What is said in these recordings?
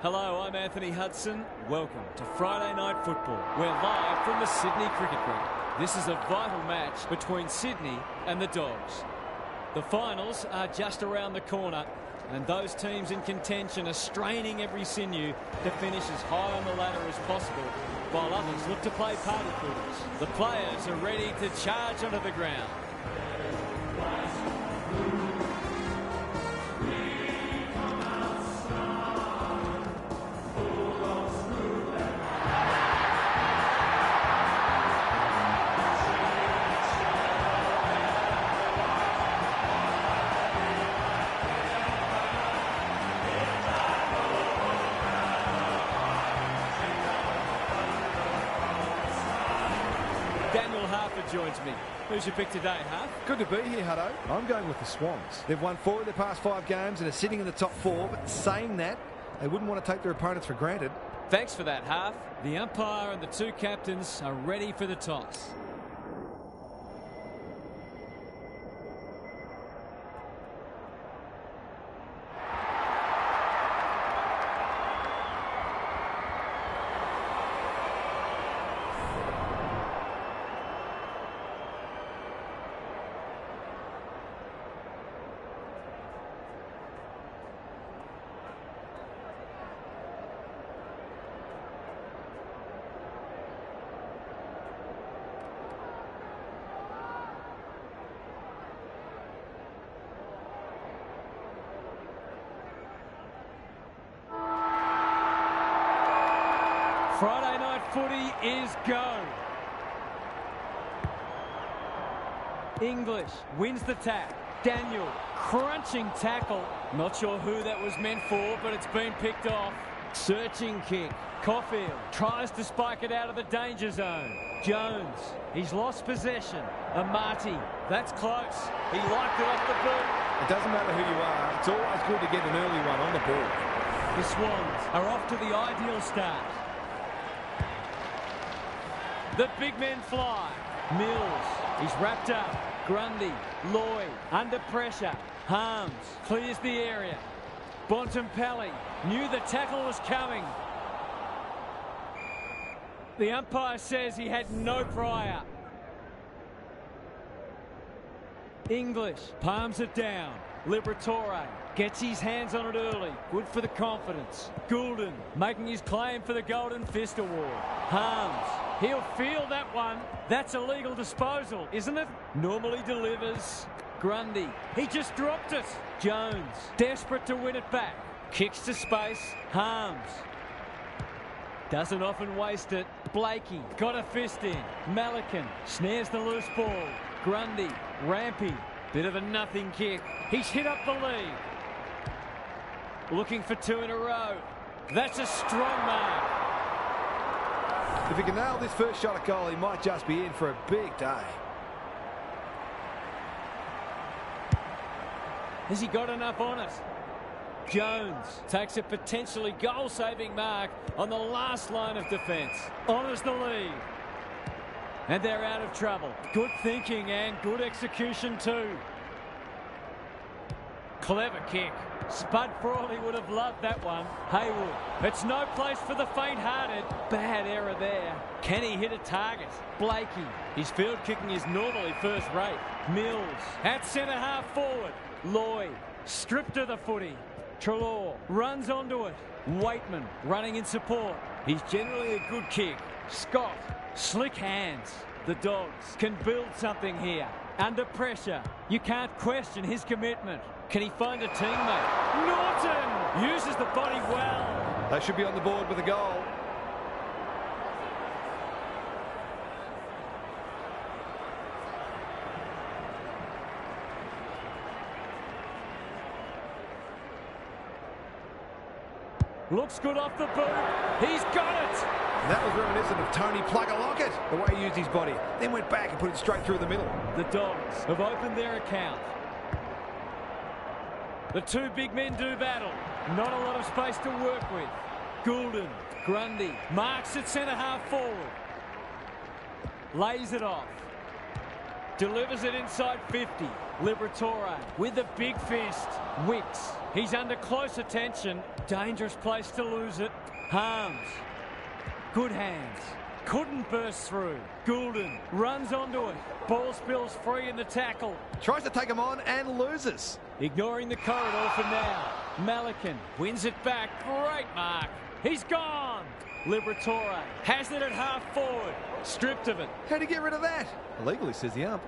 Hello, I'm Anthony Hudson. Welcome to Friday Night Football. We're live from the Sydney Cricket Ground. This is a vital match between Sydney and the Dogs. The finals are just around the corner, and those teams in contention are straining every sinew to finish as high on the ladder as possible, while others look to play party footers. The players are ready to charge onto the ground. Joins me. Who's your pick today, Huff? Good to be here, Hutto. I'm going with the Swans. They've won 4 of their past 5 games and are sitting in the top 4, but saying that, they wouldn't want to take their opponents for granted. Thanks for that, Huff. The umpire and the 2 captains are ready for the toss. Friday night footy is go. English wins the tap. Daniel, crunching tackle. Not sure who that was meant for, but it's been picked off. Searching kick. Caulfield tries to spike it out of the danger zone. Jones, he's lost possession. Amati, that's close. He liked it off the boot. It doesn't matter who you are. It's always good to get an early one on the ball. The Swans are off to the ideal start. The big men fly. Mills, he's wrapped up. Grundy, Lloyd, under pressure. Harms clears the area. Bontempelli knew the tackle was coming. The umpire says he had no prior. English palms it down. Liberatore gets his hands on it early. Good for the confidence. Goulden making his claim for the Golden Fist Award. Harms, he'll feel that one. That's a legal disposal, isn't it? Normally delivers. Grundy, he just dropped it. Jones, desperate to win it back. Kicks to space. Harms doesn't often waste it. Blakey got a fist in. Malikan snares the loose ball. Grundy, Rampy, bit of a nothing kick. He's hit up the lead. Looking for 2 in a row. That's a strong mark. If he can nail this first shot at goal, he might just be in for a big day. Has he got enough on it? Jones takes a potentially goal-saving mark on the last line of defence. Honours the lead. And they're out of trouble. Good thinking and good execution too. Clever kick. Spud Frawley would have loved that one. Haywood, it's no place for the faint-hearted. Bad error there. Can he hit a target? Blakey, his field kicking is normally first rate. Mills, at centre-half forward. Lloyd, stripped to the footy. Treloar runs onto it. Waitman running in support. He's generally a good kick. Scott, slick hands. The Dogs can build something here. Under pressure, you can't question his commitment. Can he find a teammate? Norton uses the body well. They should be on the board with a goal. Looks good off the boot. He's got it. And that was reminiscent of Tony Plugger-Lockett, the way he used his body. Then went back and put it straight through the middle. The Dogs have opened their account. The 2 big men do battle. Not a lot of space to work with. Goulden, Grundy, marks at centre-half forward. Lays it off. Delivers it inside 50. Liberatore with the big fist. Wicks He's under close attention. Dangerous place to lose it. Harms. Good hands. Couldn't burst through. Goulden runs onto it. Ball spills free in the tackle. Tries to take him on and loses. Ignoring the corridor for now. Malikan wins it back. Great mark. He's gone. Liberatore has it at half forward. Stripped of it. How'd he get rid of that? Illegally, says the ump.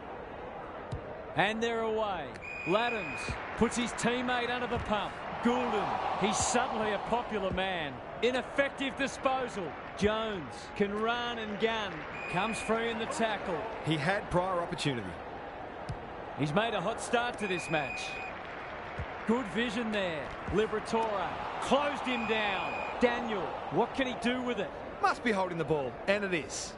And they're away. Laddams puts his teammate under the pump. Goulden, he's suddenly a popular man. Ineffective disposal. Jones can run and gun. Comes free in the tackle. He had prior opportunity. He's made a hot start to this match. Good vision there. Liberatore closed him down. Daniel, what can he do with it? Must be holding the ball, and it is.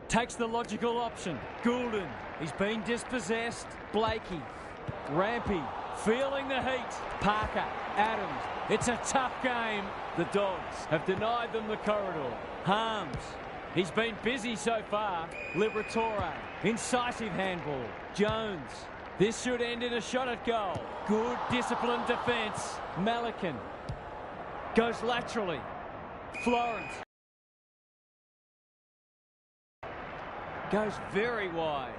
Takes the logical option. Goulden, he's been dispossessed. Blakey, Rampy, feeling the heat. Parker, Adams, it's a tough game. The Dogs have denied them the corridor. Harms, he's been busy so far. Liberatore, incisive handball. Jones, this should end in a shot at goal. Good disciplined defence. Malikan goes laterally. Florence goes very wide.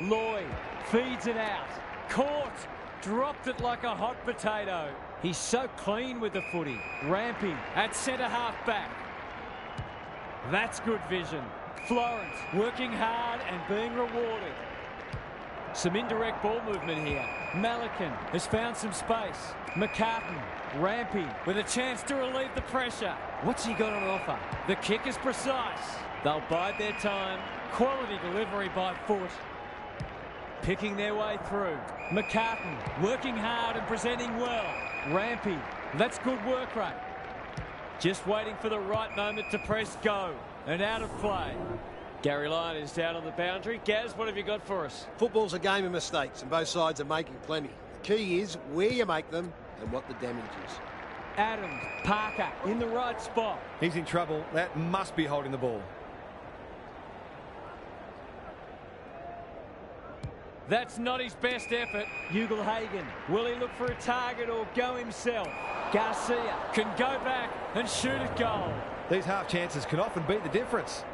Lloyd feeds it out. Caught. Dropped it like a hot potato. He's so clean with the footy. Rampy at centre half back. That's good vision. Florence working hard and being rewarded. Some indirect ball movement here. Malikan has found some space. McCartan, Rampy with a chance to relieve the pressure. What's he got on offer? The kick is precise. They'll bide their time. Quality delivery by foot. Picking their way through. McCartan working hard and presenting well. Rampy, that's good work rate. Just waiting for the right moment to press go. And out of play. Gary Lyon is down on the boundary. Gaz, what have you got for us? Football's a game of mistakes and both sides are making plenty. The key is where you make them and what the damage is. Adams, Parker in the right spot. He's in trouble. That must be holding the ball. That's not his best effort. Ugle-Hagan, will he look for a target or go himself? Garcia can go back and shoot at goal. These half chances can often be the difference.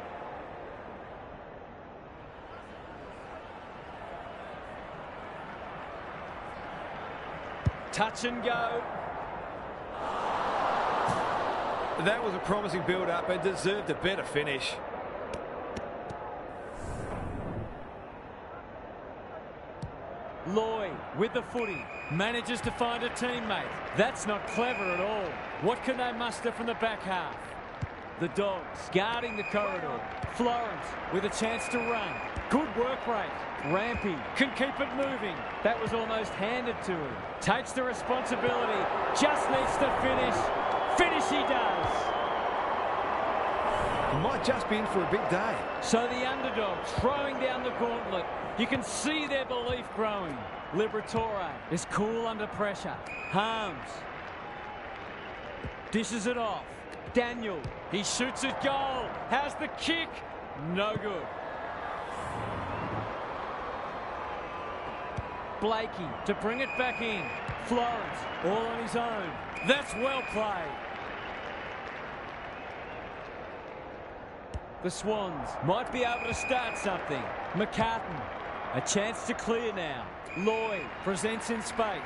Touch and go. That was a promising build-up and deserved a better finish. Lloyd with the footy. Manages to find a teammate. That's not clever at all. What can they muster from the back half? The Dogs guarding the corridor. Florence with a chance to run. Good work rate. Rampy can keep it moving. That was almost handed to him. Takes the responsibility. Just needs to finish. Finish he does. He might just be in for a big day. So the underdogs throwing down the gauntlet. You can see their belief growing. Liberatore is cool under pressure. Harms dishes it off. Daniel, he shoots at goal. Has the kick. No good. Blakey to bring it back in. Florence all on his own. That's well played. The Swans might be able to start something. McCartan, a chance to clear now. Lloyd presents in space.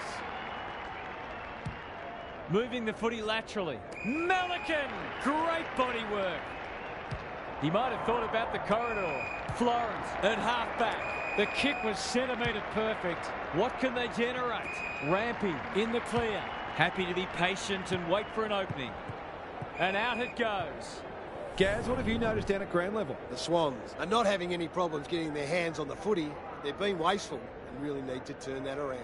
Moving the footy laterally. Malikan, great body work. He might have thought about the corridor. Florence at half-back. The kick was centimetre perfect. What can they generate? Rampy in the clear. Happy to be patient and wait for an opening. And out it goes. Gaz, what have you noticed down at ground level? The Swans are not having any problems getting their hands on the footy. They've been wasteful and really need to turn that around.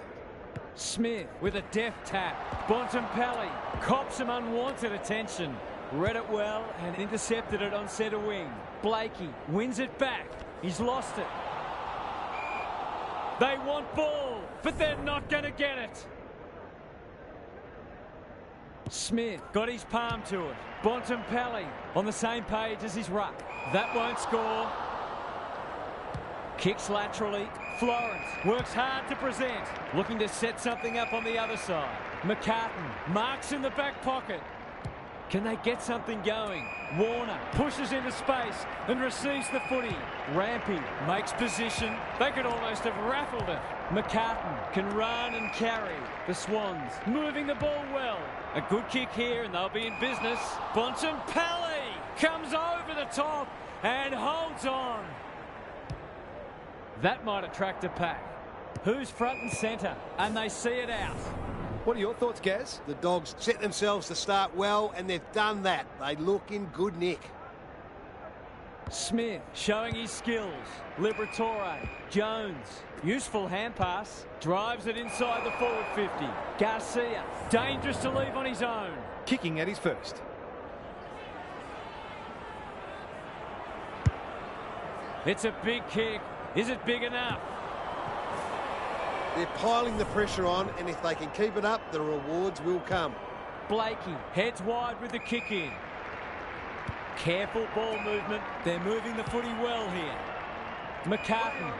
Smith with a deft tap. Bontempelli cops some unwanted attention. Read it well and intercepted it on centre wing. Blakey wins it back. He's lost it. They want ball, but they're not going to get it. Smith got his palm to it. Bontempelli on the same page as his ruck. That won't score. Kicks laterally. Florence works hard to present. Looking to set something up on the other side. McCartan marks in the back pocket. Can they get something going? Warner pushes into space and receives the footy. Rampy makes position. They could almost have raffled it. McCartan can run and carry. The Swans moving the ball well. A good kick here and they'll be in business. Bontempelli comes over the top and holds on. That might attract a pack. Who's front and centre? And they see it out. What are your thoughts, Gaz? The Dogs set themselves to start well, and they've done that. They look in good nick. Smith showing his skills. Liberatore. Jones. Useful hand pass. Drives it inside the forward 50. Garcia. Dangerous to leave on his own. Kicking at his first. It's a big kick. Is it big enough? They're piling the pressure on, and if they can keep it up, the rewards will come. Blakey heads wide with the kick in. Careful ball movement. They're moving the footy well here. McCartan.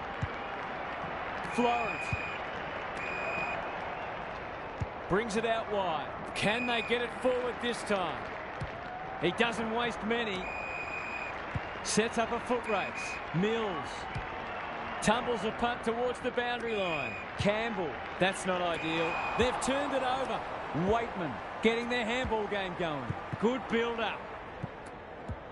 Florence. Brings it out wide. Can they get it forward this time? He doesn't waste many. Sets up a foot race. Mills. Tumbles a punt towards the boundary line. Campbell. That's not ideal. They've turned it over. Waitman getting their handball game going. Good build-up.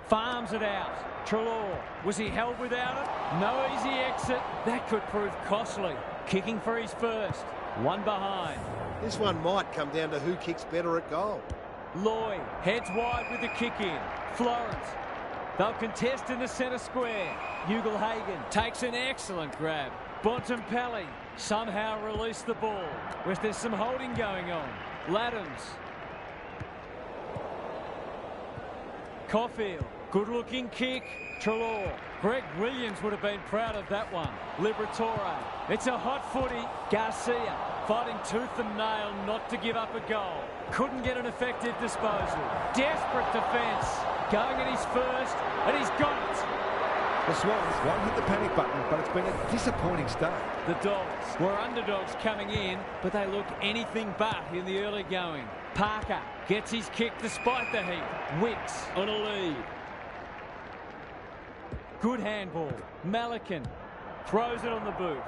Farms it out. Treloar. Was he held without it? No easy exit. That could prove costly. Kicking for his first. One behind. This one might come down to who kicks better at goal. Lloyd heads wide with the kick in. Florence. They'll contest in the centre square. Ugle-Hagan takes an excellent grab. Bontempelli somehow released the ball. Whereas there's some holding going on. Laddams. Caulfield. Good-looking kick. Treloar. Greg Williams would have been proud of that one. Liberatore. It's a hot footy. Garcia fighting tooth and nail not to give up a goal. Couldn't get an effective disposal. Desperate defence. Going at his first, and he's got it. The Swans won't hit the panic button, but it's been a disappointing start. The Dogs were underdogs coming in, but they look anything but in the early going. Parker gets his kick despite the heat. Wicks on a lead. Good handball. Malikan throws it on the boot.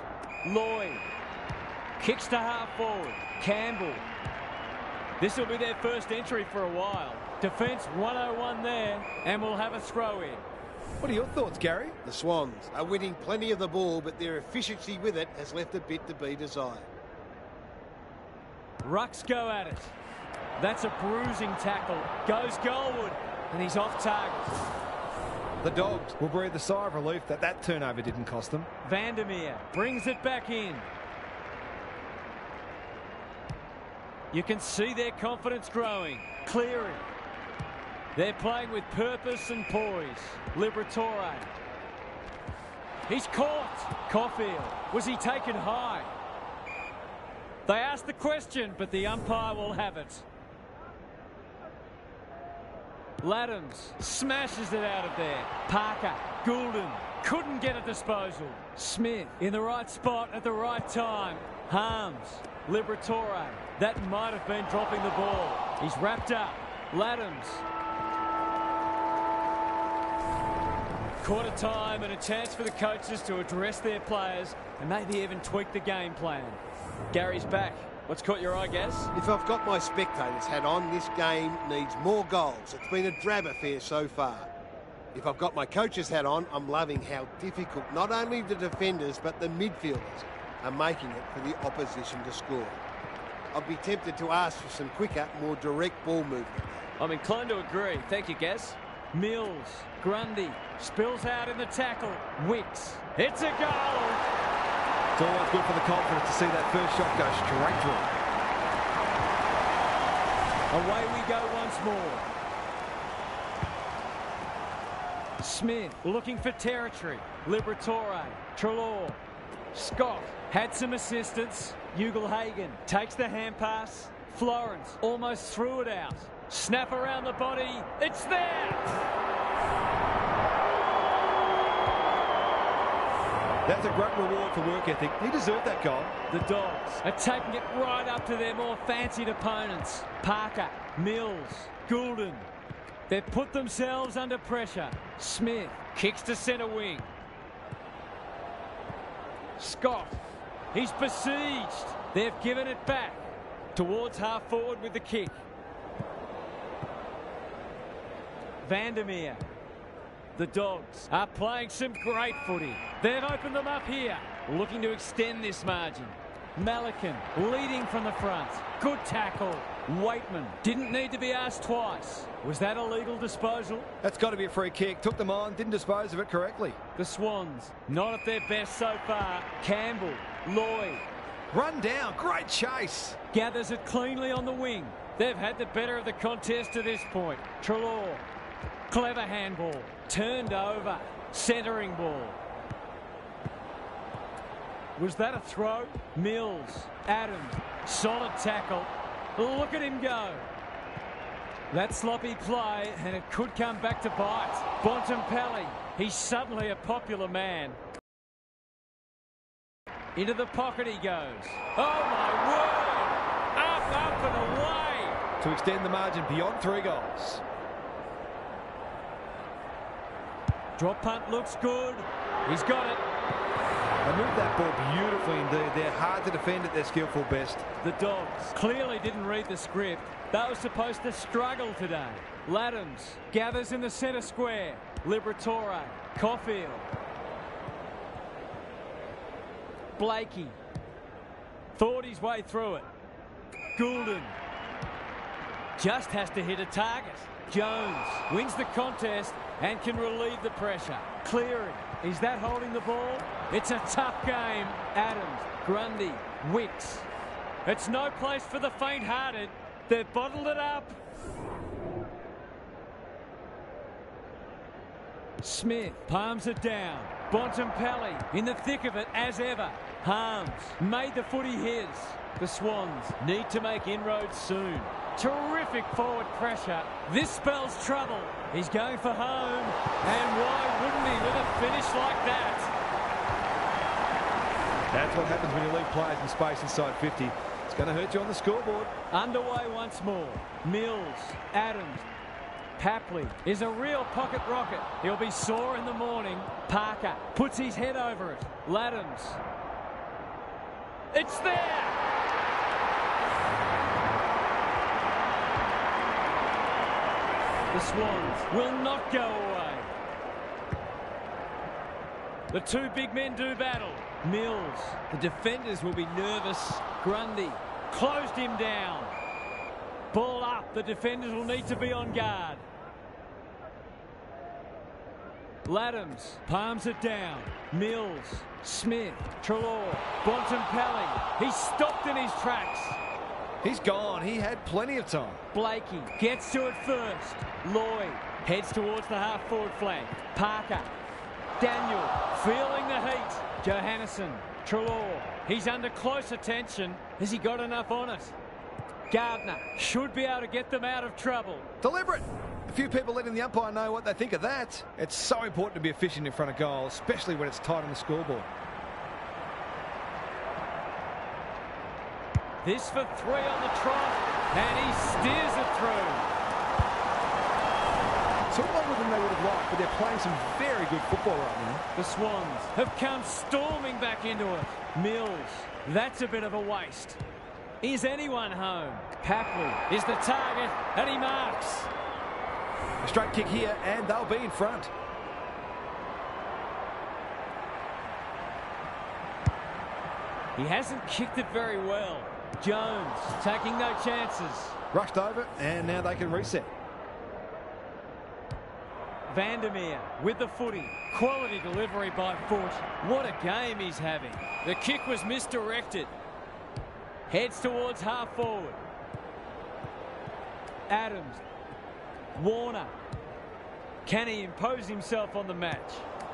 Lloyd kicks to half forward. Campbell. This will be their first entry for a while. Defence 101 there, and we'll have a throw in. What are your thoughts, Gary? The Swans are winning plenty of the ball, but their efficiency with it has left a bit to be desired. Rucks go at it. That's a bruising tackle. Goes goalward, and he's off target. The Dogs will breathe a sigh of relief that that turnover didn't cost them. Vandermeer brings it back in. You can see their confidence growing. Cleary. They're playing with purpose and poise. Liberatore. He's caught. Caulfield. Was he taken high? They asked the question, but the umpire will have it. Laddams smashes it out of there. Parker. Goulden. Couldn't get a disposal. Smith in the right spot at the right time. Harms. Liberatore. That might have been dropping the ball. He's wrapped up. Laddams. Quarter time and a chance for the coaches to address their players and maybe even tweak the game plan. Gary's back. What's caught your eye, Gaz? If I've got my spectators hat on, this game needs more goals. It's been a drab affair so far. If I've got my coach's hat on, I'm loving how difficult not only the defenders but the midfielders are making it for the opposition to score. I'd be tempted to ask for some quicker, more direct ball movement. I'm inclined to agree. Thank you, Gaz. Mills. Grundy. Spills out in the tackle. Wicks. It's a goal! It's always good for the confidence to see that first shot go straight through. Away we go once more. Smith looking for territory. Liberatore. Treloar. Scott had some assistance. Ugle-Hagan takes the hand pass. Florence almost threw it out. Snap around the body. It's there! That's a great reward for work ethic. He deserved that goal. The Dogs are taking it right up to their more fancied opponents. Parker, Mills, Goulden. They've put themselves under pressure. Smith kicks to centre wing. Scott, he's besieged. They've given it back towards half forward with the kick. Vandermeer. The Dogs are playing some great footy. They've opened them up here, looking to extend this margin. Malikan leading from the front. Good tackle. Waitman didn't need to be asked twice. Was that a legal disposal? That's got to be a free kick. Took them on, didn't dispose of it correctly. The Swans, not at their best so far. Campbell, Lloyd. Run down, great chase. Gathers it cleanly on the wing. They've had the better of the contest to this point. Treloar, clever handball. Turned over, centering ball. Was that a throw? Mills, Adams, solid tackle. Look at him go. That sloppy play, and it could come back to bite. Bontempelli, he's suddenly a popular man. Into the pocket he goes. Oh my word! Up and away! To extend the margin beyond 3 goals. Drop punt looks good. He's got it. They moved that ball beautifully indeed. They're hard to defend at their skillful best. The Dogs clearly didn't read the script. They were supposed to struggle today. Laddams gathers in the centre square. Liberatore, Caulfield. Blakey thought his way through it. Goulden just has to hit a target. Jones wins the contest and can relieve the pressure. Clearing. Is that holding the ball? It's a tough game. Adams, Grundy, Wicks. It's no place for the faint-hearted. They've bottled it up. Smith palms it down. Bontempelli in the thick of it as ever. Harms made the footy his. The Swans need to make inroads soon. Terrific forward pressure. This spells trouble. He's going for home. And why wouldn't he with a finish like that? That's what happens when you leave players in space inside 50. It's going to hurt you on the scoreboard. Underway once more. Mills, Adams. Papley is a real pocket rocket. He'll be sore in the morning. Parker puts his head over it. Laddams. It's there! The Swans will not go away. The two big men do battle. Mills. The defenders will be nervous. Grundy closed him down. Ball up. The defenders will need to be on guard. Laddams palms it down. Mills, Smith, Treloar, Bontempelli. He's stopped in his tracks. He's gone. He had plenty of time. Blakey gets to it first. Lloyd heads towards the half-forward flank. Parker. Daniel feeling the heat. Johannesson. Treloar. He's under close attention. Has he got enough on it? Gardner should be able to get them out of trouble. Deliberate. A few people letting the umpire know what they think of that. It's so important to be efficient in front of goal, especially when it's tight on the scoreboard. This for 3 on the trot, and he steers it through. Took longer than they would have liked, but they're playing some very good football right now. The Swans have come storming back into it. Mills, that's a bit of a waste. Is anyone home? Papley is the target, and he marks. A straight kick here, and they'll be in front. He hasn't kicked it very well. Jones taking no chances. Rushed over, and now they can reset. Vandermeer with the footy. Quality delivery by foot. What a game he's having. The kick was misdirected. Heads towards half forward. Adams. Warner. Can he impose himself on the match?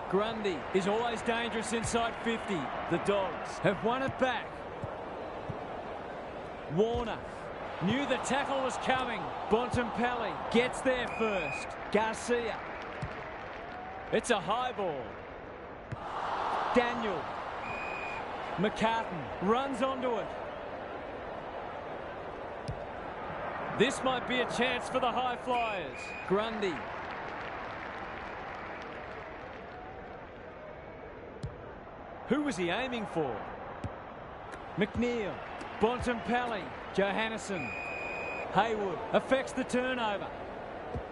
Grundy is always dangerous inside 50. The Dogs have won it back. Warner knew the tackle was coming. Bontempelli gets there first. Garcia. It's a high ball. Daniel. McCartan runs onto it. This might be a chance for the high flyers. Grundy. Who was he aiming for? McNeil. Bontempelli. Johannesson. Haywood affects the turnover.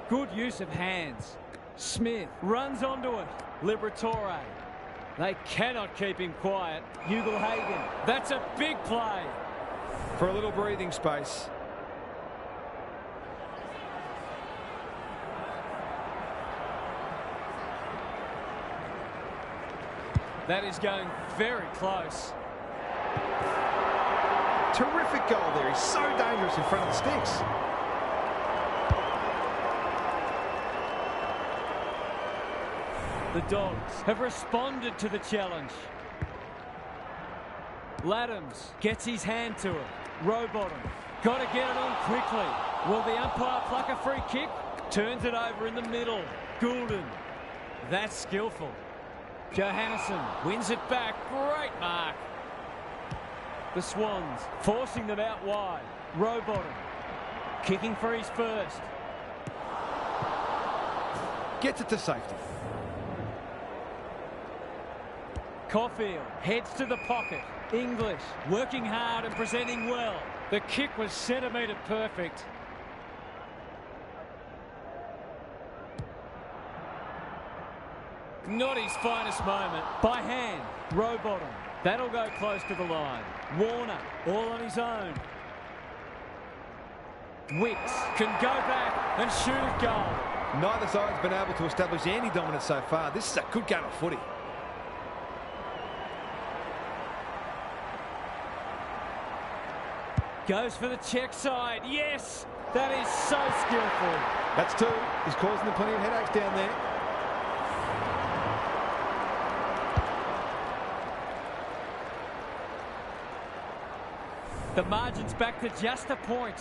Good use of hands. Smith runs onto it. Liberatore. They cannot keep him quiet. Ugle-Hagan. That's a big play. For a little breathing space. That is going very close. Terrific goal there. He's so dangerous in front of the sticks. The Dogs have responded to the challenge. Laddams gets his hand to it. Rowbottom. Got to get it on quickly. Will the umpire pluck a free kick? Turns it over in the middle. Goulden. That's skillful. Johannesson wins it back. Great mark. The Swans forcing them out wide. Rowbottom kicking for his first. Gets it to safety. Caulfield heads to the pocket. English working hard and presenting well. The kick was centimetre perfect. Not his finest moment. By hand. Rowbottom. That'll go close to the line. Warner all on his own. Wicks can go back and shoot a goal. Neither side's been able to establish any dominance so far. This is a good game of footy. Goes for the check side. Yes! That is so skillful. That's two. He's causing them plenty of headaches down there. The margin's back to just a point.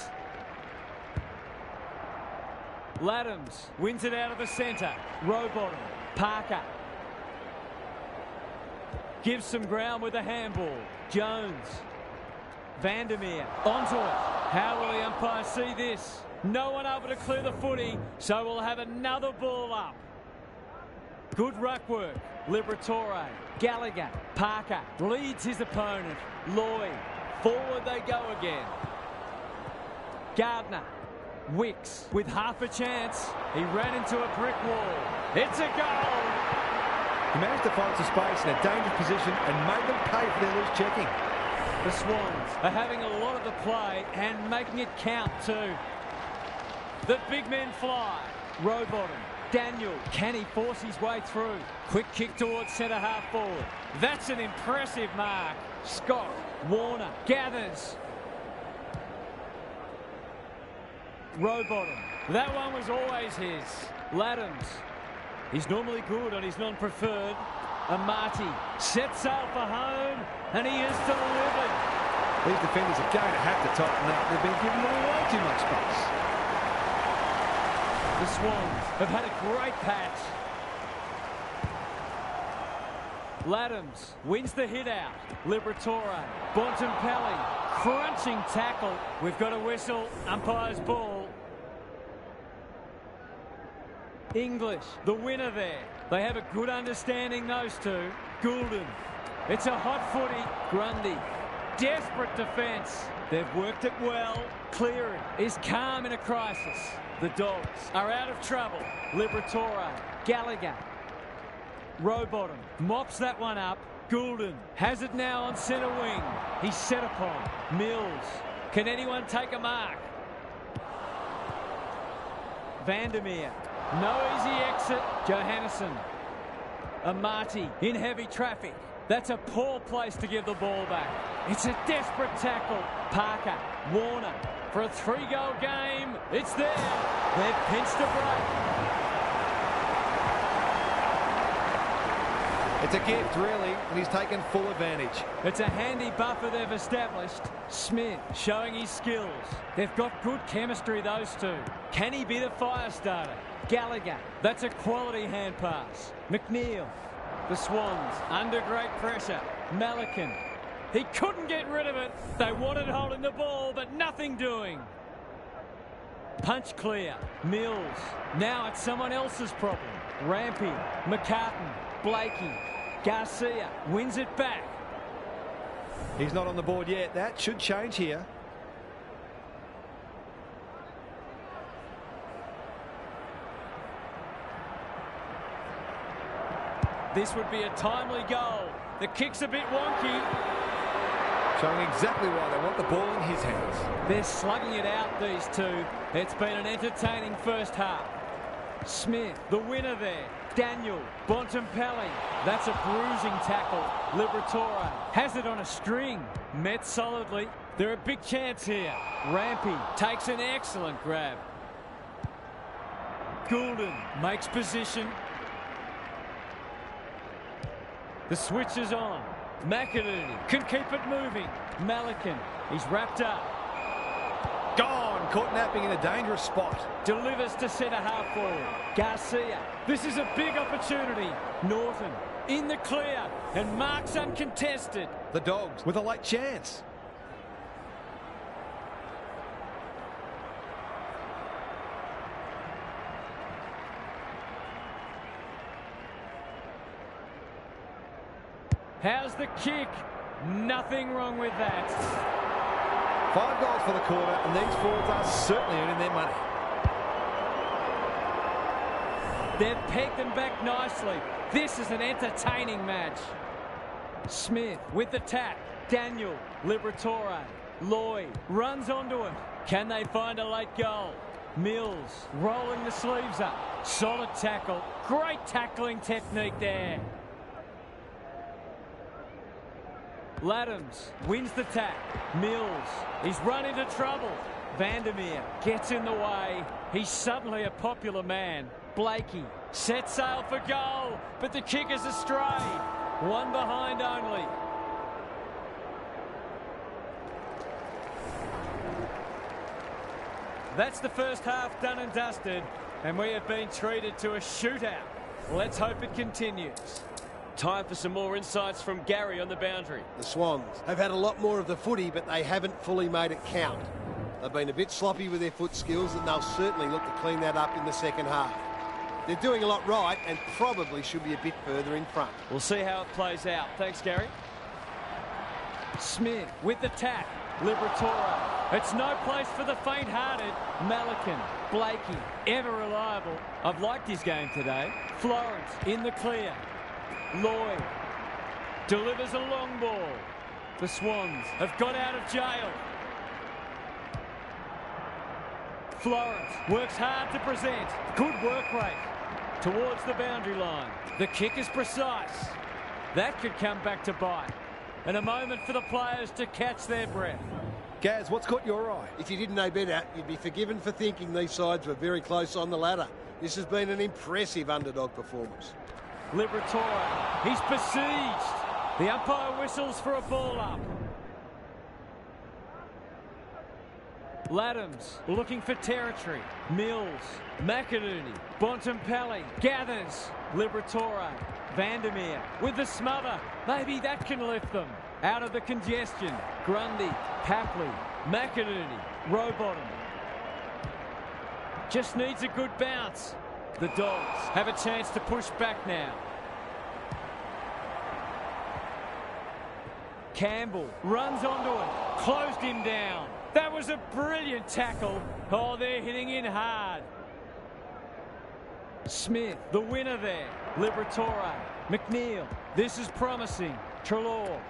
Laddams wins it out of the centre. Rowbottom. Parker. Gives some ground with a handball. Jones. Vandermeer onto it. How will the umpire see this? No one able to clear the footy, so we'll have another ball up. Good ruck work. Liberatore. Gallagher. Parker leads his opponent. Lloyd. Forward they go again. Gardner. Wicks with half a chance. He ran into a brick wall. It's a goal. He managed to find some space in a dangerous position and made them pay for their loose checking. The Swans are having a lot of the play and making it count too. The big men fly. Rowbottom. Daniel. Can he force his way through? Quick kick towards centre half forward. That's an impressive mark. Scott. Warner. Gathers. Rowbottom. That one was always his. Laddams. He's normally good on his non-preferred. Amati sets sail for home, and he is delivered. These defenders are going to have to tighten up. They've been giving them way too much space. The Swans have had a great patch. Laddams wins the hit out. Liberatore. Bontempelli. Crunching tackle. We've got a whistle. Umpire's ball. English, the winner there. They have a good understanding, those two. Goulden. It's a hot footy. Grundy. Desperate defence. They've worked it well. Cleary is calm in a crisis. The Dogs are out of trouble. Liberatore. Gallagher. Rowbottom mops that one up. Goulden has it now on centre wing. He's set upon. Mills. Can anyone take a mark? Vandermeer. No easy exit. Johannesson. Amati in heavy traffic. That's a poor place to give the ball back. It's a desperate tackle. Parker. Warner. For a 3-goal game. It's there. They've pinched a break. It's a gift, really, and he's taken full advantage. It's a handy buffer they've established. Smith showing his skills. They've got good chemistry, those two. Can he be the fire starter? Gallagher. That's a quality hand pass. McNeil. The Swans under great pressure. Malikan. He couldn't get rid of it. They wanted holding the ball, but nothing doing. Punch clear. Mills. Now it's someone else's problem. Rampy. McCartan. Blakey. Garcia wins it back. He's not on the board yet. That should change here. This would be a timely goal. The kick's a bit wonky. Showing exactly why they want the ball in his hands. They're slugging it out, these two. It's been an entertaining first half. Smith, the winner there. Daniel, Bontempelli. That's a bruising tackle. Liberatore has it on a string. Met solidly. They're a big chance here. Rampy takes an excellent grab. Goulden makes position. The switch is on. McInerney can keep it moving. Malikan, he's wrapped up. Gone, caught napping in a dangerous spot. Delivers to centre half forward. Garcia, this is a big opportunity. Norton in the clear and marks uncontested. The Dogs with a late chance. How's the kick? Nothing wrong with that. 5 goals for the quarter, and these forwards are certainly earning their money. They've pegged them back nicely. This is an entertaining match. Smith with the tap. Daniel, Liberatore. Lloyd runs onto it. Can they find a late goal? Mills rolling the sleeves up. Solid tackle. Great tackling technique there. Laddams wins the tap. Mills, he's run into trouble. Vandermeer gets in the way. He's suddenly a popular man. Blakey sets sail for goal, but the kick is astray. One behind only. That's the first half done and dusted, and we have been treated to a shootout. Let's hope it continues. Time for some more insights from Gary on the boundary. The Swans have had a lot more of the footy, but they haven't fully made it count. They've been a bit sloppy with their foot skills, and they'll certainly look to clean that up in the second half. They're doing a lot right and probably should be a bit further in front. We'll see how it plays out. Thanks, Gary. Smith with the tap. Liberatore. It's no place for the faint-hearted. Malikan. Blakey. Ever reliable. I've liked his game today. Florence in the clear. Lloyd delivers a long ball. The Swans have got out of jail. Florence works hard to present. Good work rate towards the boundary line. The kick is precise. That could come back to bite. And a moment for the players to catch their breath. Gaz, what's caught your eye? If you didn't know better, you'd be forgiven for thinking these sides were very close on the ladder. This has been an impressive underdog performance. Liberatore, he's besieged. The umpire whistles for a ball up. Laddams looking for territory. Mills, McInerney, Bontempelli gathers. Liberatore, Vandermeer with the smother. Maybe that can lift them out of the congestion. Grundy, Papley, McInerney, Rowbottom. Just needs a good bounce. The Dogs have a chance to push back now. Campbell runs onto it, closed him down. That was a brilliant tackle. Oh, they're hitting in hard. Smith, the winner there. Liberatore, McNeil. This is promising. Treloar.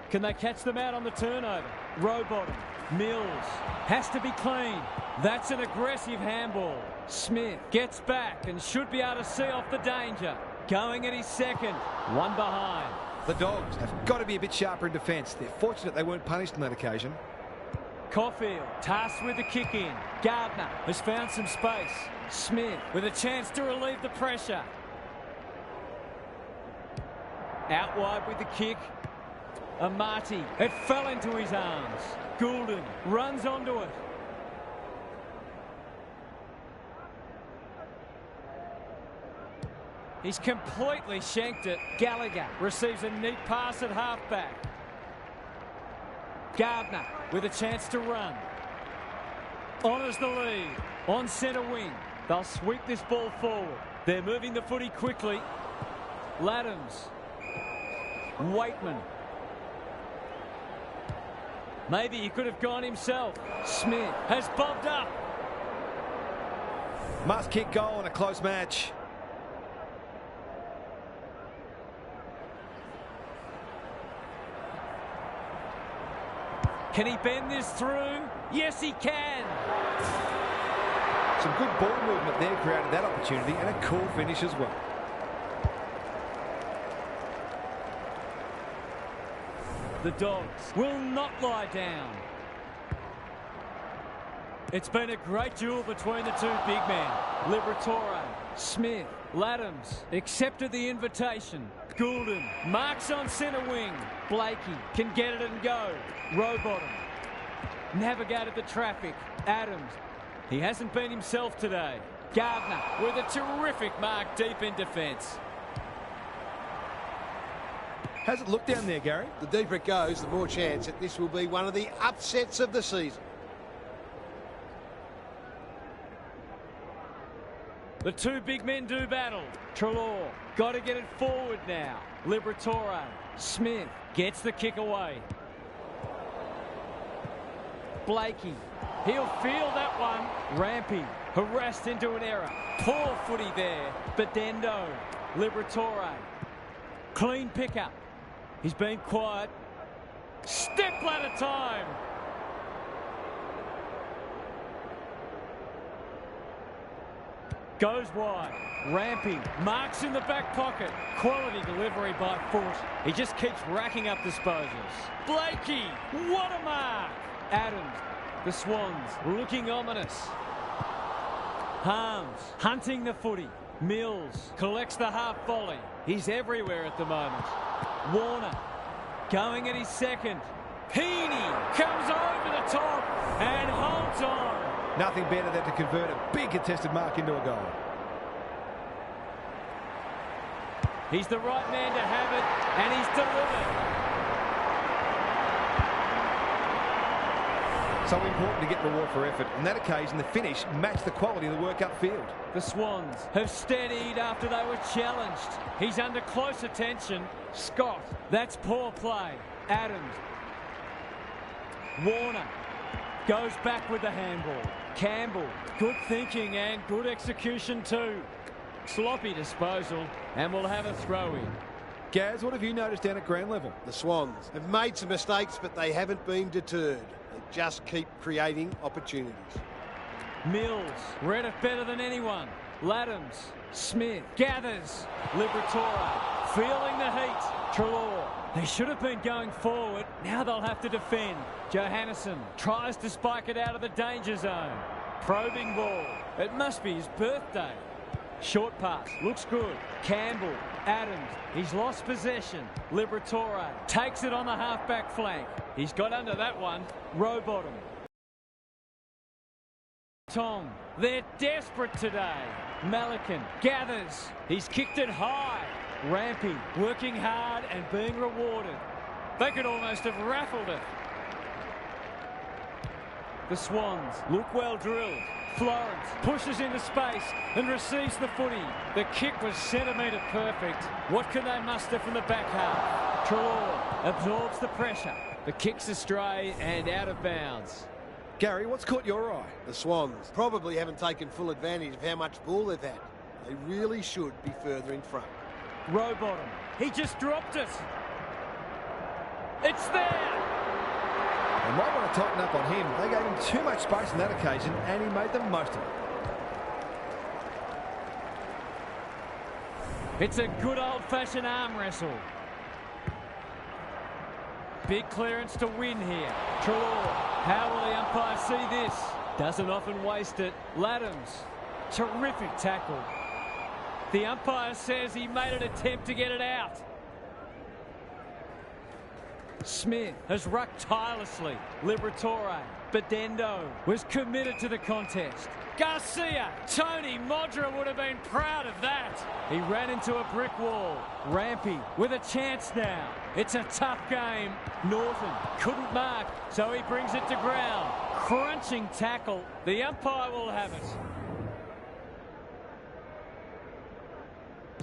Can they catch them out on the turnover? Rowbottom. Mills has to be clean. That's an aggressive handball. Smith gets back and should be able to see off the danger. Going at his second. One behind. The Dogs have got to be a bit sharper in defence. They're fortunate they weren't punished on that occasion. Caulfield tasked with the kick in. Gardner has found some space. Smith with a chance to relieve the pressure. Out wide with the kick. Amati. It fell into his arms. Goulden runs onto it. He's completely shanked it. Gallagher receives a neat pass at halfback. Gardner with a chance to run. Honours the lead on centre wing. They'll sweep this ball forward. They're moving the footy quickly. Laddams. Waitman. Maybe he could have gone himself. Smith has bobbed up. Must kick goal in a close match. Can he bend this through? Yes, he can. Some good ball movement there created that opportunity, and a cool finish as well. The Dogs will not lie down. It's been a great duel between the two big men. Liberatore, Smith, Laddams accepted the invitation. Goulden marks on centre wing. Blakey can get it and go. Rowbottom navigated the traffic. Adams, he hasn't been himself today. Gardner with a terrific mark deep in defence. How's it look down there, Gary? The deeper it goes, the more chance that this will be one of the upsets of the season. The two big men do battle. Treloar got to get it forward now. Liberatore. Smith gets the kick away. Blakey. He'll feel that one. Rampy harassed into an error. Poor footy there. Bedendo. Liberatore. Clean pickup. He's been quiet. Step ladder time. Goes wide. Rampy marks in the back pocket. Quality delivery by foot. He just keeps racking up disposals. Blakey, what a mark. Adams, the Swans looking ominous. Harms hunting the footy. Mills collects the half volley. He's everywhere at the moment. Warner going at his second. Heaney comes over the top and holds on. Nothing better than to convert a big contested mark into a goal. He's the right man to have it, and he's delivered. So important to get reward for effort. On that occasion, the finish matched the quality of the work upfield. The Swans have steadied after they were challenged. He's under close attention. Scott, that's poor play. Adams. Warner goes back with the handball. Campbell, good thinking and good execution too. Sloppy disposal, and we'll have a throw in. Gaz, what have you noticed down at ground level? The Swans have made some mistakes, but they haven't been deterred. They just keep creating opportunities. Mills read it better than anyone. Laddams, Smith gathers. Liberatore feeling the heat. Treloar, they should have been going forward. Now they'll have to defend. Johannesson tries to spike it out of the danger zone. Probing ball. It must be his birthday. Short pass. Looks good. Campbell. Adams. He's lost possession. Liberatore takes it on the halfback flank. He's got under that one. Rowbottom. Tong. They're desperate today. Malikan gathers. He's kicked it high. Rampy working hard and being rewarded. They could almost have raffled it. The Swans look well drilled. Florence pushes into space and receives the footy. The kick was centimetre perfect. What can they muster from the back half? Treloar absorbs the pressure. The kick's astray and out of bounds. Gary, what's caught your eye? The Swans probably haven't taken full advantage of how much ball they've had. They really should be further in front. Rowbottom. He just dropped it. It's there. They might want to tighten up on him. They gave him too much space on that occasion, and he made the most of it. It's a good old-fashioned arm wrestle. Big clearance to win here. Treloar. How will the umpire see this? Doesn't often waste it. Laddams. Terrific tackle. The umpire says he made an attempt to get it out. Smith has rucked tirelessly. Liberatore Bedendo was committed to the contest. Garcia, Tony Modra would have been proud of that. He ran into a brick wall. Rampy with a chance now. It's a tough game. Norton couldn't mark, so he brings it to ground. Crunching tackle. The umpire will have it.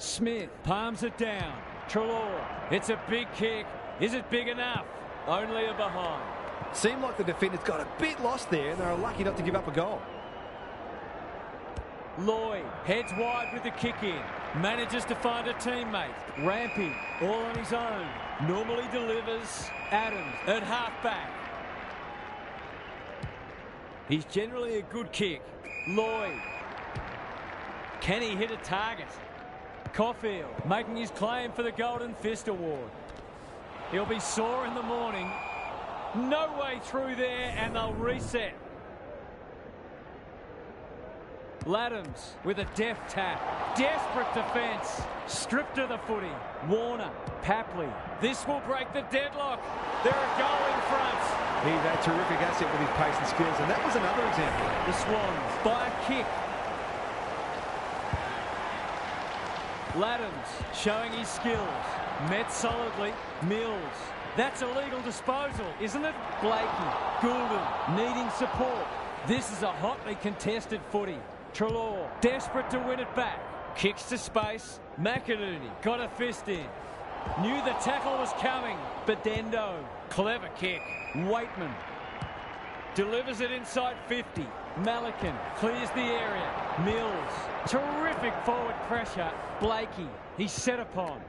Smith palms it down. Treloar, it's a big kick. Is it big enough? Only a behind. Seemed like the defenders got a bit lost there and they were lucky not to give up a goal. Lloyd heads wide with the kick in. Manages to find a teammate. Rampy all on his own. Normally delivers. Adams at half-back. He's generally a good kick. Lloyd. Can he hit a target? Caulfield making his claim for the Golden Fist Award. He'll be sore in the morning. No way through there, and they'll reset. Laddams with a deft tap. Desperate defence. Stripped of the footy. Warner. Papley. This will break the deadlock. They're a goal in front. He's a terrific asset with his pace and skills, and that was another example. The Swans by a kick. Laddams showing his skills. Met solidly. Mills. That's a legal disposal, isn't it? Blakey. Goulden needing support. This is a hotly contested footy. Treloar desperate to win it back. Kicks to space. McInerney got a fist in. Knew the tackle was coming. Bedendo. Clever kick. Waitman delivers it inside 50. Malikan clears the area. Mills. Terrific forward pressure. Blakey. He's set upon.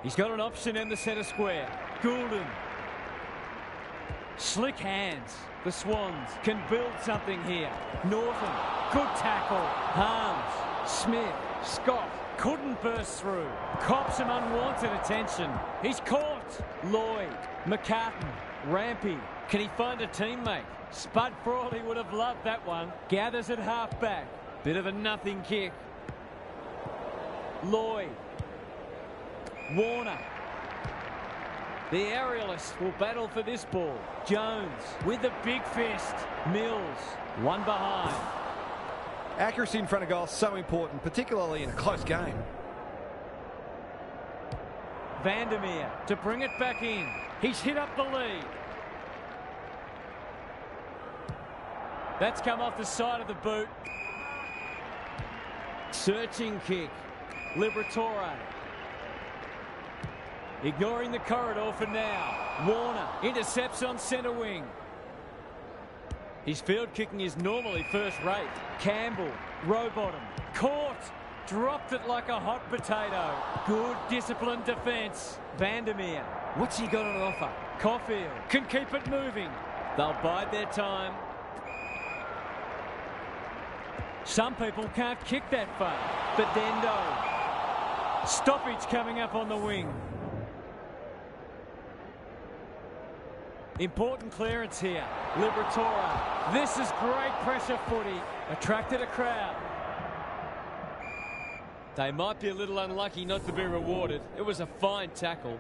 He's got an option in the centre square. Goulden. Slick hands. The Swans can build something here. Norton. Good tackle. Harms. Smith. Scott. Couldn't burst through. Cops some unwanted attention. He's caught. Lloyd. McCartan. Rampy. Can he find a teammate? Spud Frawley would have loved that one. Gathers at half-back. Bit of a nothing kick. Lloyd. Warner. The aerialist will battle for this ball. Jones with the big fist. Mills. One behind. Accuracy in front of goal is so important, particularly in a close game. Vandermeer to bring it back in. He's hit up the lead. That's come off the side of the boot. Searching kick. Liberatore. Ignoring the corridor for now. Warner intercepts on centre wing. His field kicking is normally first rate. Campbell, Rowbottom, caught. Dropped it like a hot potato. Good disciplined defence. Vandermeer. What's he got on offer? Caulfield can keep it moving. They'll bide their time. Some people can't kick that far. Bedendo. Stoppage coming up on the wing. Important clearance here. Liberatore. This is great pressure footy. Attracted a crowd. They might be a little unlucky not to be rewarded. It was a fine tackle.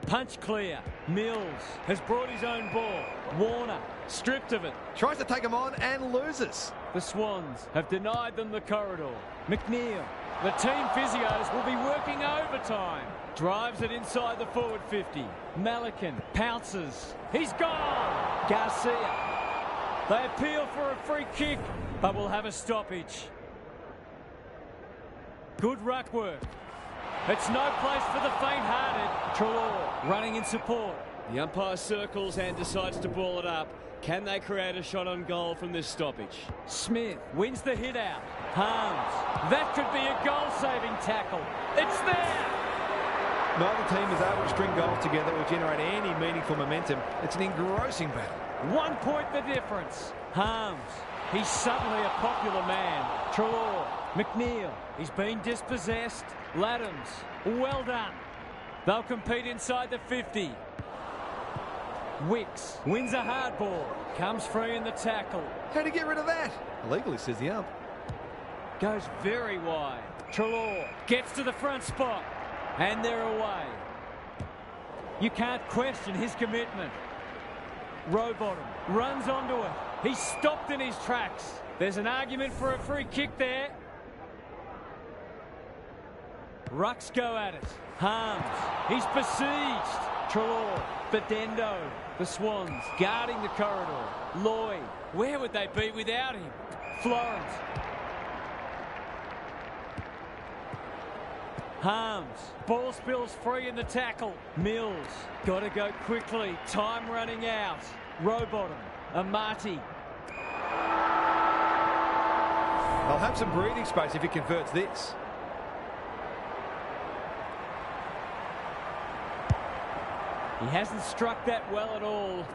Punch clear. Mills has brought his own ball. Warner stripped of it. Tries to take him on and loses. The Swans have denied them the corridor. McNeil. The team physios will be working overtime. Drives it inside the forward 50. Malikan pounces. He's gone. Garcia. They appeal for a free kick, but will have a stoppage. Good ruck work. It's no place for the faint-hearted. Treloar running in support. The umpire circles and decides to ball it up. Can they create a shot on goal from this stoppage? Smith wins the hit out. Harms. That could be a goal-saving tackle. It's there. Neither team is able to string goals together or generate any meaningful momentum. It's an engrossing battle. 1 point the difference. Harms. He's suddenly a popular man. Treloar. McNeil. He's been dispossessed. Laddams. Well done. They'll compete inside the 50. Wicks wins a hard ball. Comes free in the tackle. How to get rid of that? Illegally, says the ump. Goes very wide. Treloar gets to the front spot. And they're away. You can't question his commitment. Rowbottom runs onto it. He's stopped in his tracks. There's an argument for a free kick there. Rucks go at it. Harms. He's besieged. Trelaw. Bedendo. The Swans guarding the corridor. Lloyd. Where would they be without him? Florence. Harms. Ball spills free in the tackle. Mills. Got to go quickly. Time running out. Rowbottom. Amati. They'll have some breathing space if he converts this. He hasn't struck that well at all.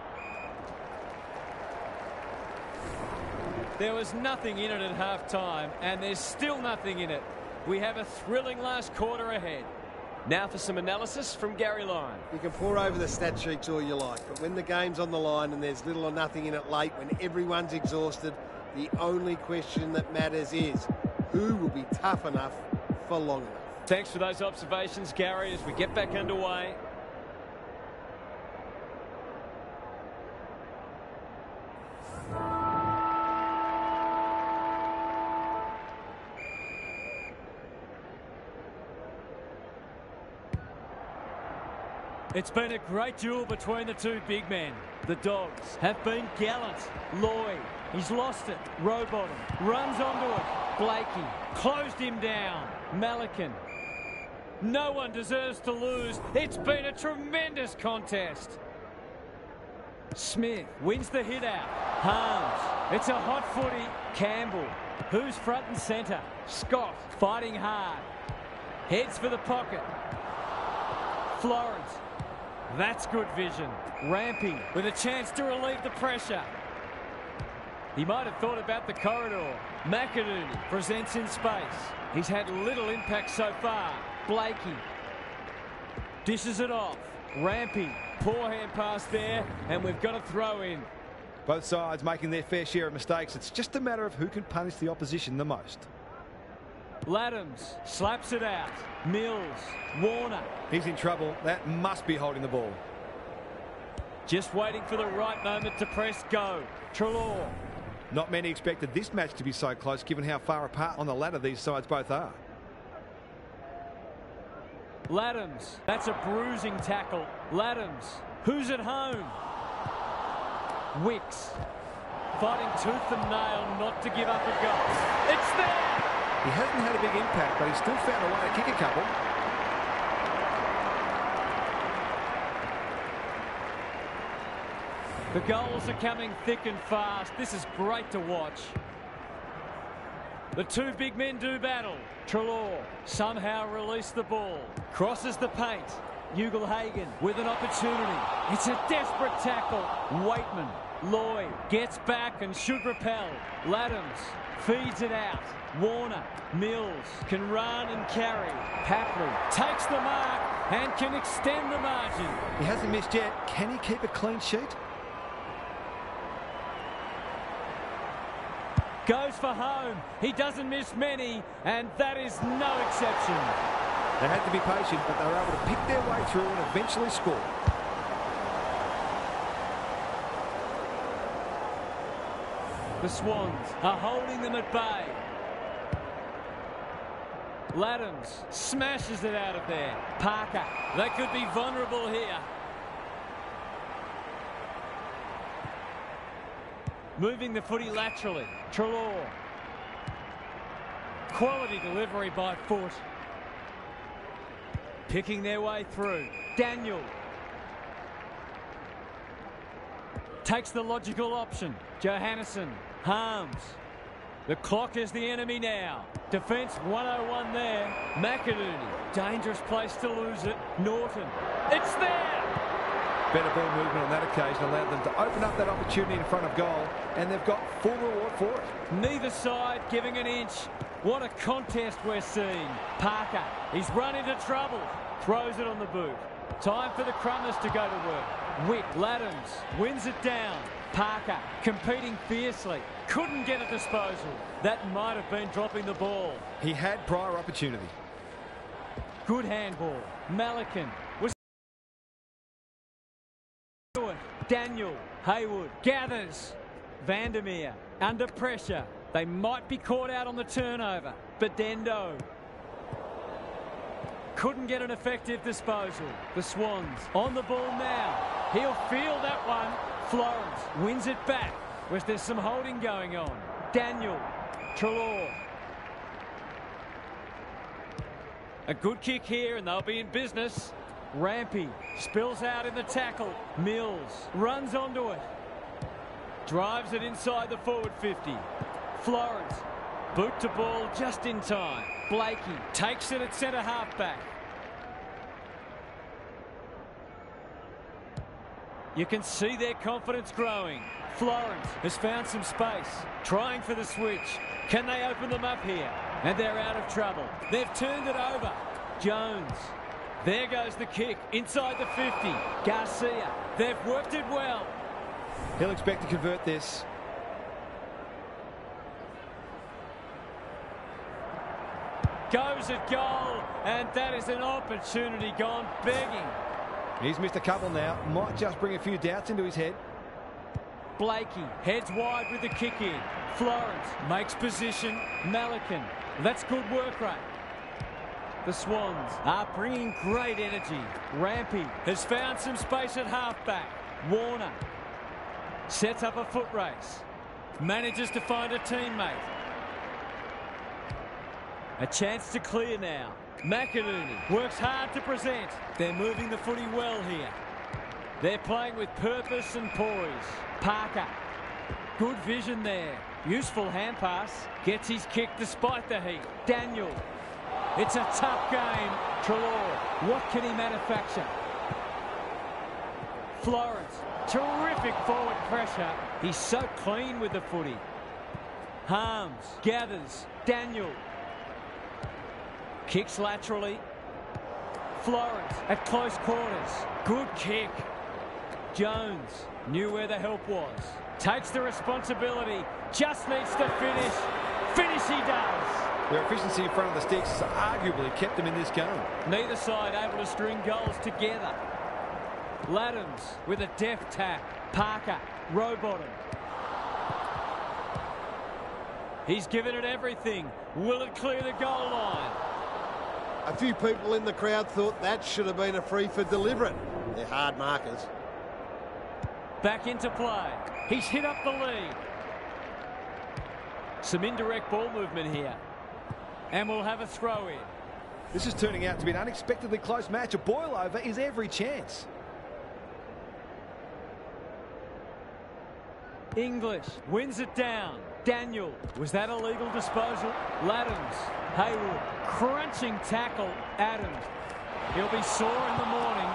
There was nothing in it at half-time, and there's still nothing in it. We have a thrilling last quarter ahead. Now for some analysis from Gary Lyon. You can pour over the stat sheets all you like, but when the game's on the line and there's little or nothing in it late, when everyone's exhausted, the only question that matters is who will be tough enough for long enough. Thanks for those observations, Gary, as we get back underway. It's been a great duel between the two big men. The Dogs have been gallant. Lloyd, he's lost it. Rowbottom runs onto it. Blakey closed him down. Malikan. No one deserves to lose. It's been a tremendous contest. Smith wins the hit out. Harms. It's a hot footy. Campbell. Who's front and centre? Scott fighting hard. Heads for the pocket. Florence. That's good vision. Rampy with a chance to relieve the pressure. He might have thought about the corridor. McInerney presents in space. He's had little impact so far. Blakey dishes it off. Rampy, poor hand pass there, and we've got a throw in. Both sides making their fair share of mistakes. It's just a matter of who can punish the opposition the most. Laddams slaps it out. Mills. Warner. He's in trouble. That must be holding the ball. Just waiting for the right moment to press go. Trelaw. Not many expected this match to be so close, given how far apart on the ladder these sides both are. Laddams. That's a bruising tackle. Laddams. Who's at home? Wicks. Fighting tooth and nail not to give up a goal. It's there! He hasn't had a big impact, but he's still found a way to kick a couple. The goals are coming thick and fast. This is great to watch. The two big men do battle. Trelaw somehow released the ball. Crosses the paint. Ugle-Hagan with an opportunity. It's a desperate tackle. Waitman. Lloyd gets back and should repel. Laddams feeds it out. Warner. Mills can run and carry. Papley takes the mark and can extend the margin. He hasn't missed yet. Can he keep a clean sheet? Goes for home. He doesn't miss many, and that is no exception. They had to be patient, but they were able to pick their way through and eventually score. The Swans are holding them at bay. Laddams smashes it out of there. Parker, they could be vulnerable here. Moving the footy laterally. Trelaw. Quality delivery by foot. Picking their way through. Daniel. Takes the logical option. Johannesson. Harms. The clock is the enemy now. Defence 101 there. McInerney. Dangerous place to lose it. Norton. It's there! Better ball movement on that occasion allowed them to open up that opportunity in front of goal, and they've got full reward for it. Neither side giving an inch. What a contest we're seeing. Parker, he's run into trouble. Throws it on the boot. Time for the Crummers to go to work. Wick, Laddams wins it down. Parker competing fiercely. Couldn't get a disposal. That might have been dropping the ball. He had prior opportunity. Good handball. Malikan was Daniel. Haywood gathers. Vandermeer under pressure. They might be caught out on the turnover. But Dendo couldn't get an effective disposal. The Swans on the ball now. He'll field that one. Florence wins it back. Whereas there's some holding going on. Daniel. Trelaw. A good kick here and they'll be in business. Rampy spills out in the tackle. Mills runs onto it. Drives it inside the forward 50. Florence. Boot to ball just in time. Blakey takes it at centre halfback. You can see their confidence growing. Florence has found some space. Trying for the switch. Can they open them up here? And they're out of trouble. They've turned it over. Jones. There goes the kick inside the 50. Garcia. They've worked it well. He'll expect to convert this. Goes at goal, and that is an opportunity gone begging. He's missed a couple now. Might just bring a few doubts into his head. Blakey heads wide with the kick in. Florence makes position. Malikan. That's good work rate. The Swans are bringing great energy. Rampy has found some space at halfback. Warner sets up a foot race. Manages to find a teammate. A chance to clear now. McInerney works hard to present. They're moving the footy well here. They're playing with purpose and poise. Parker. Good vision there. Useful hand pass. Gets his kick despite the heat. Daniel. It's a tough game. Trelaw. What can he manufacture? Florence. Terrific forward pressure. He's so clean with the footy. Harms. Gathers. Daniel. Kicks laterally. Florence at close quarters. Good kick. Jones knew where the help was. Takes the responsibility. Just needs to finish. Finish he does. Their efficiency in front of the sticks has arguably kept them in this game. Neither side able to string goals together. Laddams with a deft tap. Parker, row bottom. He's given it everything. Will it clear the goal line? A few people in the crowd thought that should have been a free for deliberate. They're hard markers. Back into play. He's hit up the lead. Some indirect ball movement here. And we'll have a throw in. This is turning out to be an unexpectedly close match. A boil over is every chance. English wins it down. Daniel. Was that a legal disposal? Laddams. Haywood. Crunching tackle. Adams. He'll be sore in the morning.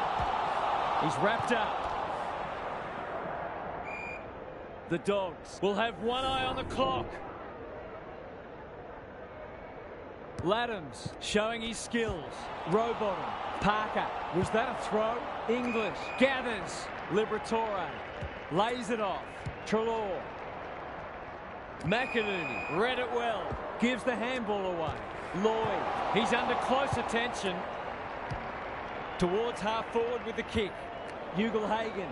He's wrapped up. The Dogs will have one eye on the clock. Laddams showing his skills. Row bottom. Parker. Was that a throw? English. Gathers. Liberatore. Lays it off. Trelaw. McInerney. Read it well. Gives the handball away. Lloyd. He's under close attention. Towards half forward with the kick. Ugle-Hagan.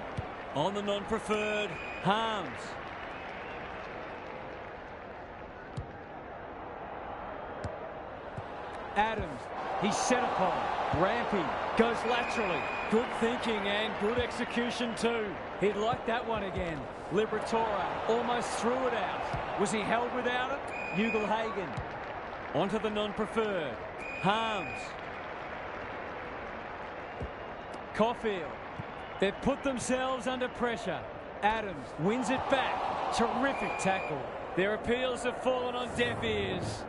On the non-preferred. Harms. Adams. He's set upon. Rampy goes laterally. Good thinking and good execution too. He'd like that one again. Liberatore almost threw it out. Was he held without it? Ugle-Hagan. Onto the non-preferred. Harms. Caulfield. They've put themselves under pressure. Adams wins it back. Terrific tackle. Their appeals have fallen on deaf ears.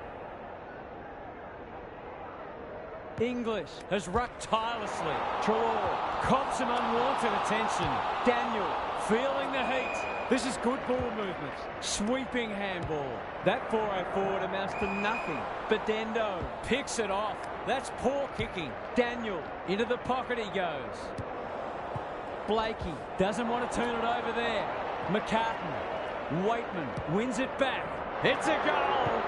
English has rucked tirelessly. Trelaw cops some unwanted attention. Daniel feeling the heat. This is good ball movement. Sweeping handball. That 4-0 forward amounts to nothing. But Dendo picks it off. That's poor kicking. Daniel into the pocket he goes. Blakey doesn't want to turn it over there. McCartan. Waitman wins it back. It's a goal.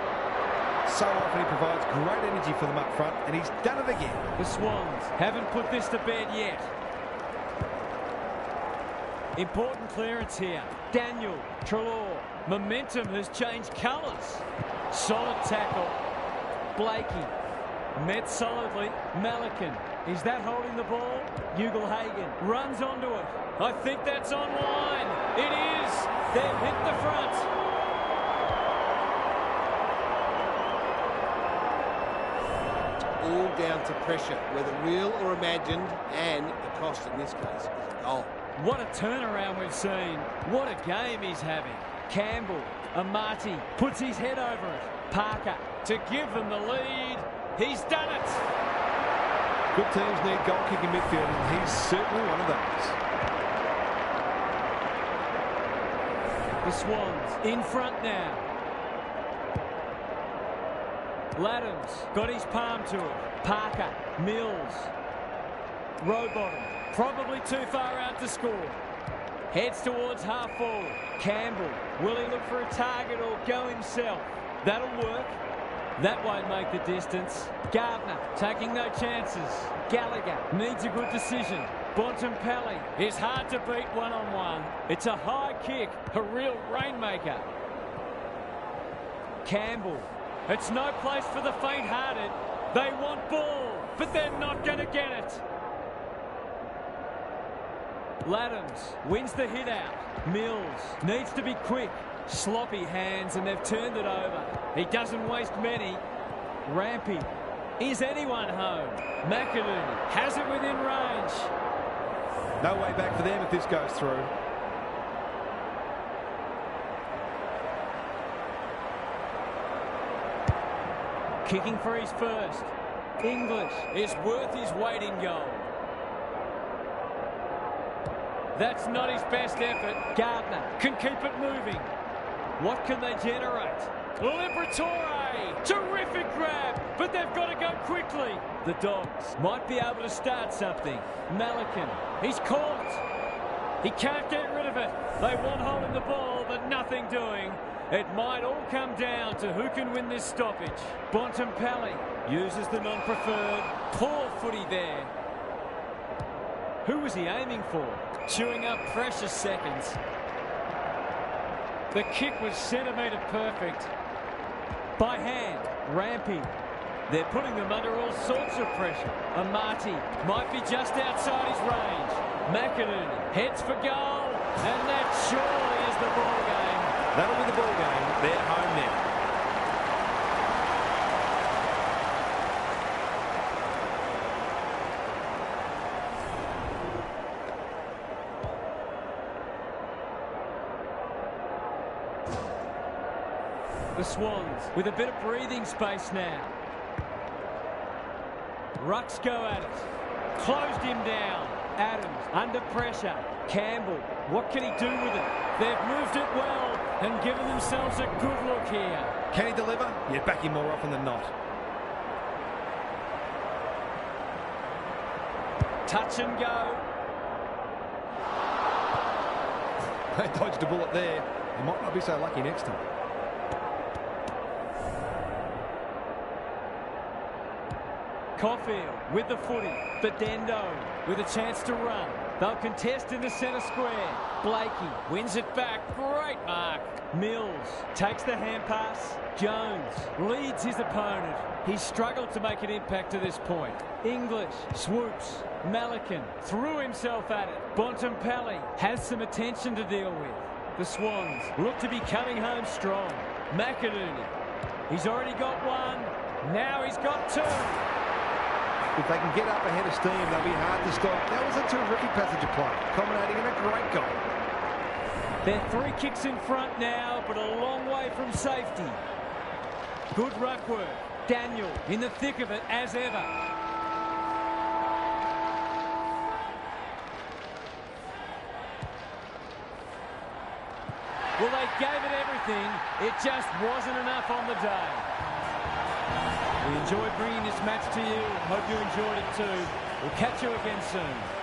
So often he provides great energy for them up front, and he's done it again. The Swans haven't put this to bed yet. Important clearance here. Daniel, Trelaw. Momentum has changed colours. Solid tackle. Blakey. Met solidly. Melican. Is that holding the ball? Ugle-Hagan runs onto it. I think that's online. It is. They've hit the front. All down to pressure, whether real or imagined, and the cost in this case is a goal. What a turnaround we've seen. What a game he's having. Campbell, Amati, puts his head over it. Parker to give them the lead. He's done it. Good teams need goal-kicking midfield, and he's certainly one of those. The Swans in front now. Laddams got his palm to it. Parker, Mills. Rowbottom, probably too far out to score. Heads towards half forward. Campbell, will he look for a target or go himself? That'll work. That won't make the distance. Gardner taking no chances. Gallagher needs a good decision. Bontempelli is hard to beat one-on-one. It's a high kick, a real rainmaker. Campbell. It's no place for the faint-hearted. They want ball, but they're not going to get it. Laddams wins the hit out. Mills needs to be quick. Sloppy hands, and they've turned it over. He doesn't waste many. Rampy. Is anyone home? McInerney has it within range. No way back for them if this goes through. Kicking for his first. English is worth his weight in gold. That's not his best effort. Gardner can keep it moving. What can they generate? Liberatore! Terrific grab, but they've got to go quickly. The Dogs might be able to start something. Melican, he's caught. He can't get rid of it. They want hold of the ball, but nothing doing. It might all come down to who can win this stoppage. Bontempelli uses the non-preferred. Poor footy there. Who was he aiming for? Chewing up precious seconds. The kick was centimetre perfect. By hand, Rampy. They're putting them under all sorts of pressure. Amati might be just outside his range. McInerney heads for goal, and that surely is the ball game. That'll be the ball game. They're home now. The Swans with a bit of breathing space now. Rucks go at it. Closed him down. Adams under pressure. Campbell, what can he do with it? They've moved it well and given themselves a good look here. Can he deliver? Yeah, back him more often than not. Touch and go. They dodged a bullet there. They might not be so lucky next time. Caulfield with the footy. Bedendo with a chance to run. They'll contest in the centre square. Blakey wins it back. Great mark. Mills takes the hand pass. Jones leads his opponent. He's struggled to make an impact to this point. English swoops. Melican threw himself at it. Bontempelli has some attention to deal with. The Swans look to be coming home strong. McInerney. He's already got one. Now he's got two. If they can get up ahead of steam, they'll be hard to stop. That was a terrific passage of play, culminating in a great goal. They're 3 kicks in front now, but a long way from safety. Good ruck work. Daniel in the thick of it as ever. Well, they gave it everything. It just wasn't enough on the day. We enjoyed bringing this match to you. Hope you enjoyed it too. We'll catch you again soon.